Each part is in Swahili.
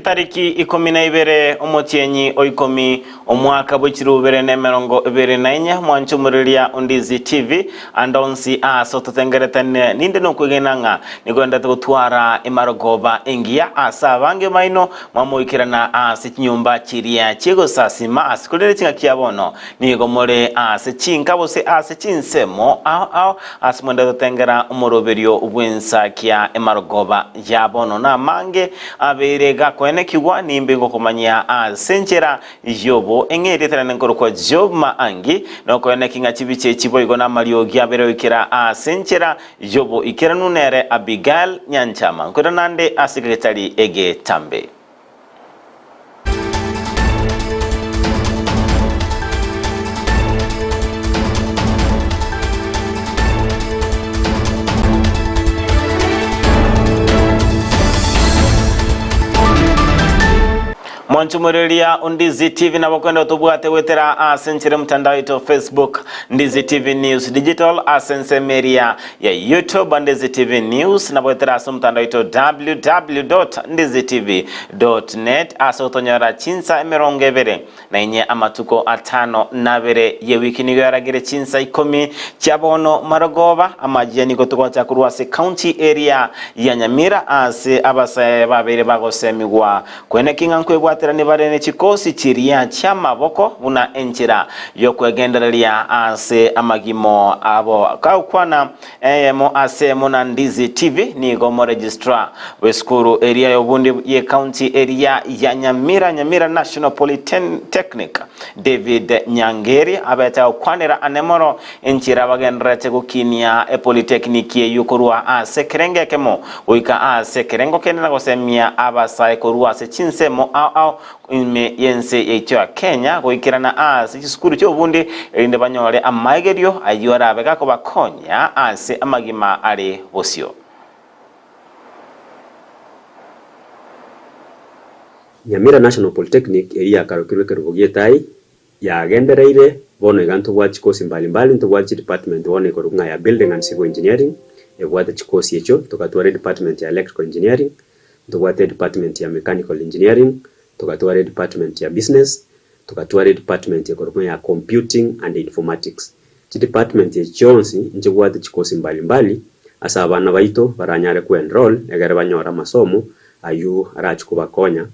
Chitariki IKOMI na ibere omotienyi oikomi omwaka bw'ekirubere n'emirongo 24 mwanchumuliria Ndizi TV andonsi aso tutengeretane ninde nokwegenanga nigwenda gutwara imarogoba engia asa abange maino mwamuikirana ase kinyumba chiria chigosasima asikulire chinga kiabono nigomore ase chinka bose ase chinsemo ao asimwenda tutengera umoroberio ubwensa kia imarogoba yabono na mange abere gakwene kiwa nimbe ngokomanya asenchera yobo engerete na nkoro kwa job maangi nokwene kinga chibiche chibo igona mario gyabere ikira asenchera yobo ikira nunere Abigael Nyanchama nkora nande asekretari ege tambe Mwanchumuliria Ndizi TV na wakwenda tubwate wetera asenchire mtandao ito Facebook Ndizi TV News Digital asense media ya YouTube Ndizi TV News na wetera aso mtandao ito www.ndizitv.net aso utonyora CHINSA emeronge vere na inye amatuko atano na vere ye wiki nigo yaragire CHINSA IKOMI chabono marogoba amajia niko tuko chakuruwase county area ya Nyamira ase abasa babere bagosemiwa kwene kinga nkwebwa ni barene chikosi chiria cha maboko una enchira yo kwegendereria ase amagimo abo kaukwana mo ase mona Ndizi TV ni gomo registrar we skuru area yobundi ye county area ya Nyamira National Polytechnic David Nyangeri abeta kwanera anemoro enchira bagenrete kukinia e polytechnic ye yukurwa ase kerenge kemo uika ase kerengo kenela gosemia abasa ekorwa ase chinsemo au ime yense yecho Kenya goikirana ase skuru cyo bundi erinde banyore amagerio ayora abegako bakonya ase amagima ari bosio Nyamira National Polytechnic area karokirwe rugogetai ya gendereire bono iganto wa chikosi mbalimbali ntwa department wone korunga ya building and civil engineering ebwate chikosi echo tukatware department ya electrical engineering tukatware department ya mechanical engineering tukatware department ya business tukatware department ya korunga ya computing and informatics chi department ya chonsi njebwate chikosi mbalimbali asa abana baito baranyare ku enroll egere banyora masomo ayu arachikuba konya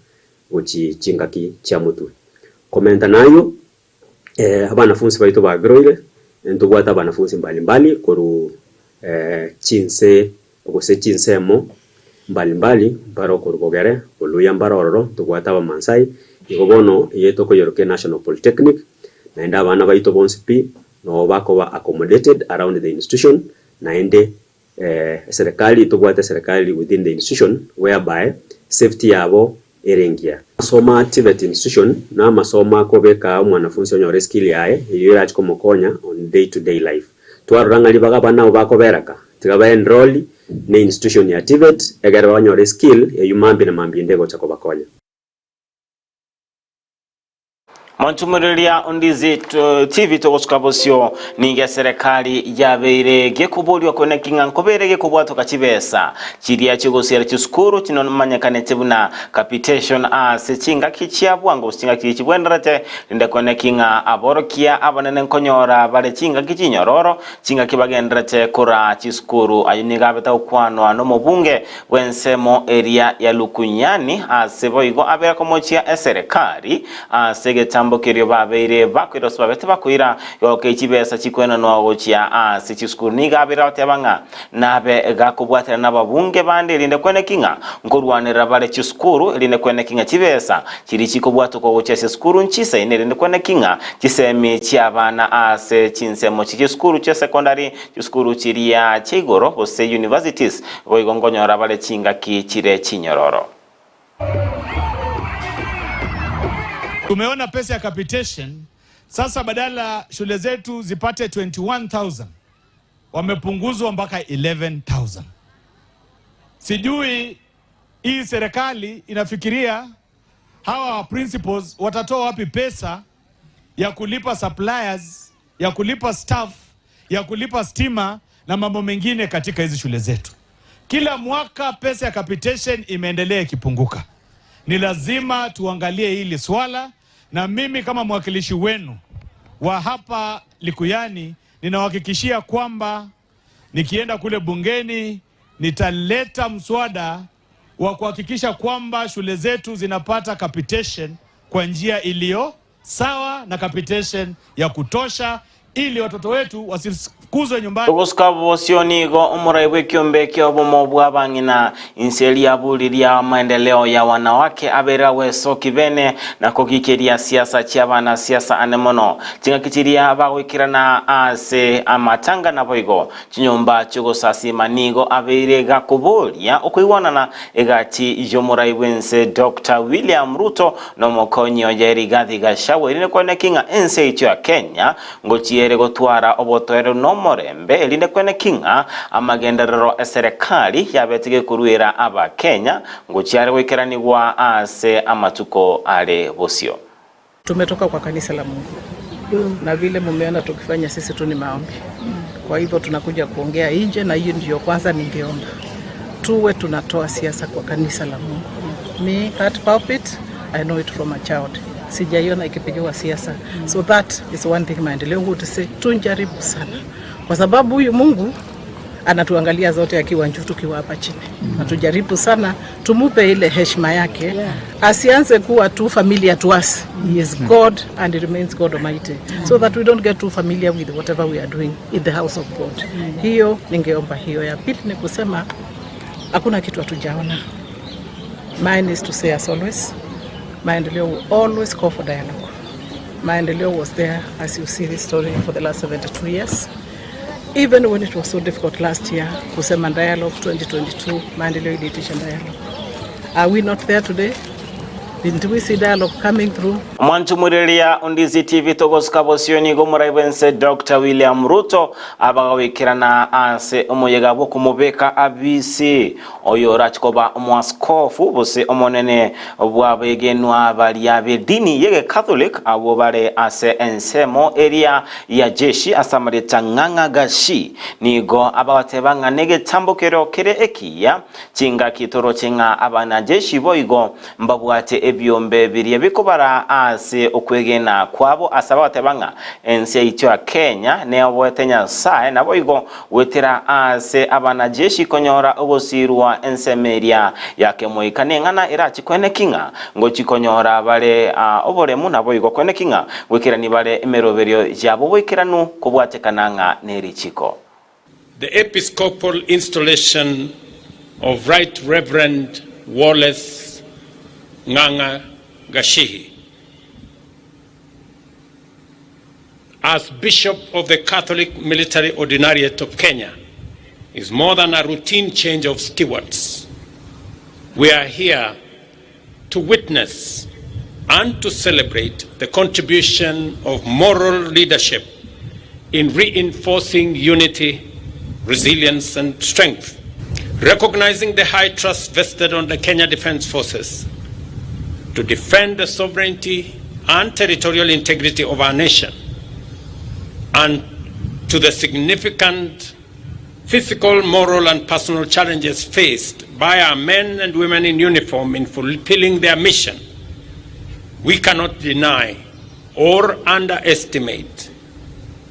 uchi chingaki cha mutu komenta nayo abanafunzi baito bagroire ntugwata abanafunzi mbalimbali koru chinse ogose chinsemo mbalimbali baro korugogere oluya mbaroro tugwata abamansai igobono yetoko yoroke National Polytechnic naenda abana baito bonsipi no bako ba accommodated around the institution naende serikali tugwata serikali within the institution whereby safety yabo erengia masoma activity institution na masoma kobeka mwanafunzi onyore skill yae iyo yachi komokonya on day to day life twaranga libaga bana obako beraka tigaba enroll ne institution ya activity egere banyore skill eyumambi na mambi ndego chako bakonya Mwanchumuliria Ndizi TV togoskabosio ninge serikali yabeire gekubulwa kone kinga nkobere gekubwato kachibesa chiria chigosera chiskuru chinomanyakane chebuna capitation ase chinga kichiabwango chinga kichibwenderate ndende kone kinga aborokia abanene nkonyora bale chinga kichinyororo chinga kibagenderate kura chiskuru ayuniga beta ukwanwa no mubunge wensemo area ya Lukunyani ase boigo abera komochia serikali ase kirio babeire bakwiro babete bakwira yoke chibesa chikwena no gochia ase chiskuru niga abira batebanga nabe gakubwatira nababunge bande linde kwene kinga ngorwanira bale chiskuru linde kwene kinga chibesa chiri chikobwato ko gochia chiskuru nchisa ine linde kwene kinga chisemi chiabana ase chinsemo chiskuru cha secondary chiskuru chiria chigoro ose universities goigongonyora bale chinga kichire chinyororo. Tumeona pesa ya capitation sasa badala shule zetu zipate 21,000 wamepunguzwa mpaka 11,000. Sijui hii serikali inafikiria hawa principals watatoa wapi pesa ya kulipa suppliers, ya kulipa staff, ya kulipa stima na mambo mengine katika hizi shule zetu. Kila mwaka pesa ya capitation imeendelea ikipunguka. ni lazima tuangalie hili swala, na mimi kama mwakilishi wenu wa hapa Likuyani ninahakikishia kwamba nikienda kule bungeni nitaleta mswada wa kuhakikisha kwamba shule zetu zinapata capitation kwa njia iliyo sawa na capitation ya kutosha, ili watoto wetu wasifukuzwe nyumbani. Ugoskabo sionigo umuraiwe kiombe kiobomo bwabangina inseli ya bulili ya maendeleo ya wanawake abera weso kibene na kukikiria siasa chiabana siasa anemono chingakichiria abawikirana ase amatanga na boigo chinyomba chugosasi manigo abeire gakubulia okuiwanana egati yomuraiwe nse Dr. William Ruto no mokonyo yeri gathi gashawe ine kwene kinga ense icho ya Kenya ngochiere gotwara obotoero no morembe eline kwene kinga amagenderero eserikali yabetige kuruira aba Kenya ngochiare gwikiranirwa ase amatuko ale bosio. Tumetoka kwa kanisa la Mungu na vile mumeona tukifanya sisi tu ni maombi. Kwa hivyo tunakuja kuongea nje, na hiyo ndio kwanza ningeomba tuwe tunatoa siasa kwa kanisa la Mungu. Me at pulpit, I know it from a child. Sijaiona ikipigiwa siasa. So that is one thing maendeleo would say tunjaribu sana. Kwa sababu huyu Mungu anatuangalia zote akiwa juu tukiwa hapa chini. Na tujaribu sana tumupe ile heshima yake. Asianze kuwa too familiar to us. He is God and he remains God Almighty. So that we don't get too familiar with whatever we are doing in the house of God. Hiyo ningeomba hiyo. Ya pili ni kusema hakuna kitu hatujaona. Mine is to say as always, Maendeleo will always call for dialogue. Maendeleo was there, as you see this story, for the last 72 years. Even when it was so difficult last year, kusema dialogue 2022, Maendeleo iliitisha dialogue. Are we not there today? Didn't we see dialogue coming through? Mwanchumurelia Ndizi TV togoskabo sioni gomuraibense Dr. William Ruto abagawikirana ase omuyega bwo kumubeka abisi oyo rachikoba omwaskofu bose omonene bwabegenwa bali abedini yege Catholic abo bare ase ensemo area ya jeshi asamarita nganga gashi nigo abawatebanga nege tambokero kere ekiya chinga kitoro chinga abana jeshi boigo mbabwate ebyombe biri bikobara ase okwegena kwabo asaba batebanga ense icho ya Kenya ne obwetenya sae nabo igo wetera ase abana jeshi konyora obosirwa ensemeria yake moikane ngana irachi kwene kinga ngo chikonyora bale oboremu nabo igo kwene kinga wekirani bale emeroberio yabo wekiranu kubwatekananga nerichiko. The episcopal installation of Right Reverend Wallace Nganga Gashihi as Bishop of the Catholic Military Ordinariate of Kenya is more than a routine change of stewards. We are here to witness and to celebrate the contribution of moral leadership in reinforcing unity, resilience, and strength. Recognizing the high trust vested on the Kenya Defence Forces to defend the sovereignty and territorial integrity of our nation, and to the significant physical, moral, and personal challenges faced by our men and women in uniform in fulfilling their mission, we cannot deny or underestimate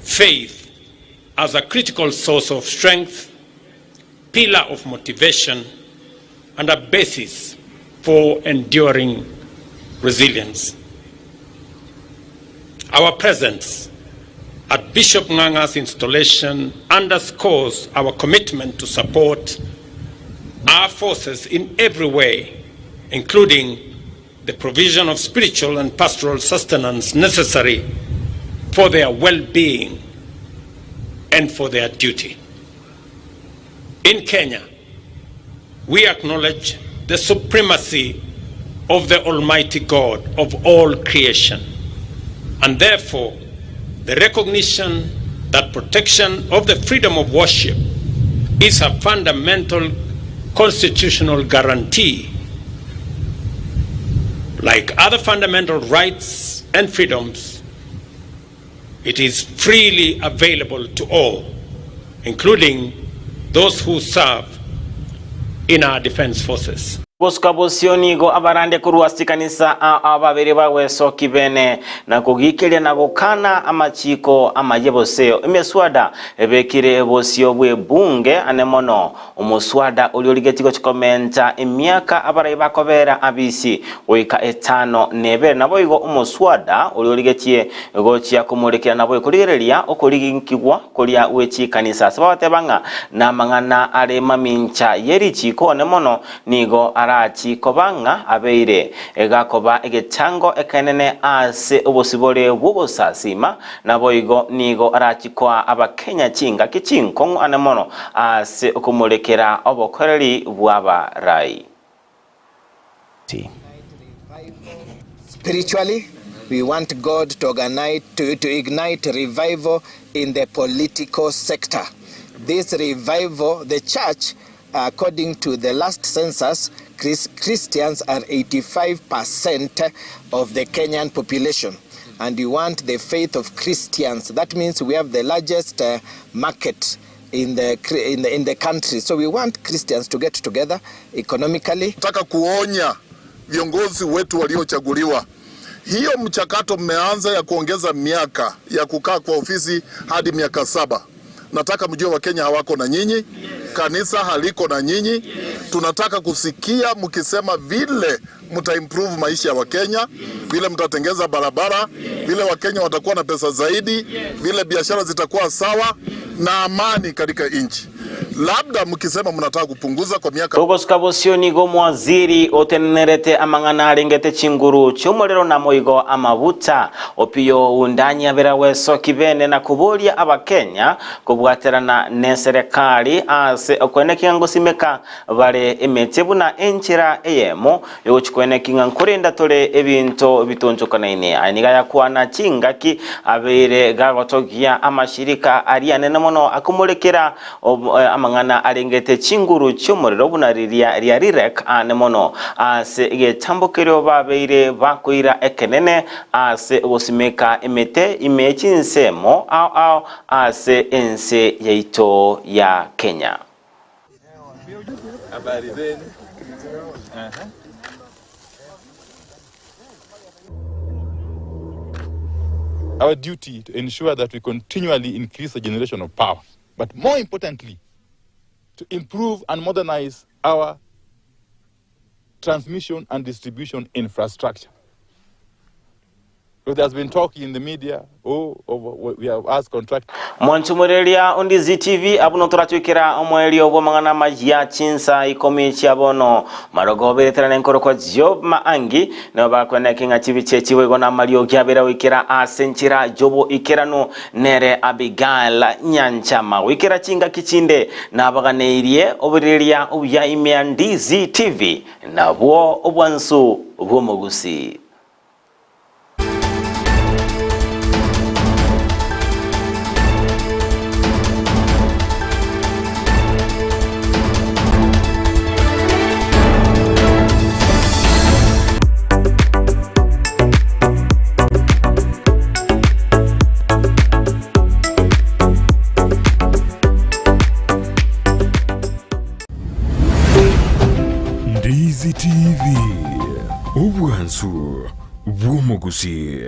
faith as a critical source of strength, pillar of motivation, and a basis for enduring resilience. Our presence at Bishop Nganga's installation underscores our commitment to support our forces in every way, including the provision of spiritual and pastoral sustenance necessary for their well-being and for their duty. In Kenya, we acknowledge the supremacy of the Almighty God of all creation, and therefore the recognition that protection of the freedom of worship is a fundamental constitutional guarantee. Like other fundamental rights and freedoms, it is freely available to all, including those who serve in our defense forces. Boskabosioni go abarande kuruwasi kanisa ababere baweso kibene na kugikiria na gukana amachiko amayeboseo imeswada ebekire ebosio bwe bunge anemono umuswada uliorigetigo chikomenta emyaka abarai bakobera abisi oika 5 nebe nabo igo umuswada uliorigetie gochia kumurikira nabo ikurigereria okuriginkigwa kuria wechi kanisa sabatebanga na mangana are mamincha yeri chiko anemono nigo arachi kobanga abeire egakoba egechango ekenene ase obosibore bwogosasima naboigo nigo arachi kwa abakenya chinga kichinkongo anemono ase okumulekera obokoreri bwabarai. Spiritually, we want God to organize to ignite revival in the political sector. This revival, the church, according to the last census, Christians are 85% of the Kenyan population, and we want the faith of Christians. That means we have the largest market in the country. So we want Christians to get together economically. Nataka kuonya viongozi wetu waliochaguliwa. Hiyo mchakato mmeanza ya kuongeza miaka ya kukaa kwa ofisi hadi miaka 7. Nataka mjue Wakenya hawako na nyinyi, kanisa haliko na nyinyi. Tunataka kusikia mkisema vile mtaimprove maisha ya Wakenya, vile mtatengeza barabara, vile Wakenya watakuwa na pesa zaidi, vile biashara zitakuwa sawa na amani katika nchi. Labda mkisema mnataka kupunguza kwa miaka Boskabosioni go mwaziri otenerete amangana arengete chinguru chomorero na moigo amabuta opio undanya beraweso kibene na kuboria abakenya kubwaterana ne serikali ase okweneka ngosimeka bare emetebu na enchira eyemo yochikweneka nkurenda tole ebinto bitonchokanaine aniga yakwana chingaki abere gagotogia amashirika ariane namono akumulekera amangana arengete chinguru chomorero bunariria rirek anemono ase getambokero babeire bakoira ekenene ase osimeka emete imechinsemo au ase ense yaito ya Kenya. Our duty to ensure that we continually increase the generation of power, but more importantly, to improve and modernize our transmission and distribution infrastructure. So there's been talk in the media, we have asked contract. Mwanchumurelia Ndizi TV abuno turachukira omweli obwo mangana majia CHINSA IKOMI chiabono marogo bereterana nkoro kwa job maangi no bakwena kinga chibiche chiwego na malio gyabera wikira asenchira jobo ikirano nere Abigael Nyanchama wikira chinga kichinde na baganeirie obirelia obya imya Ndizi TV nabwo obwansu obwo Gusii. Ndizi TV, ubwansu bw'omu Gusii.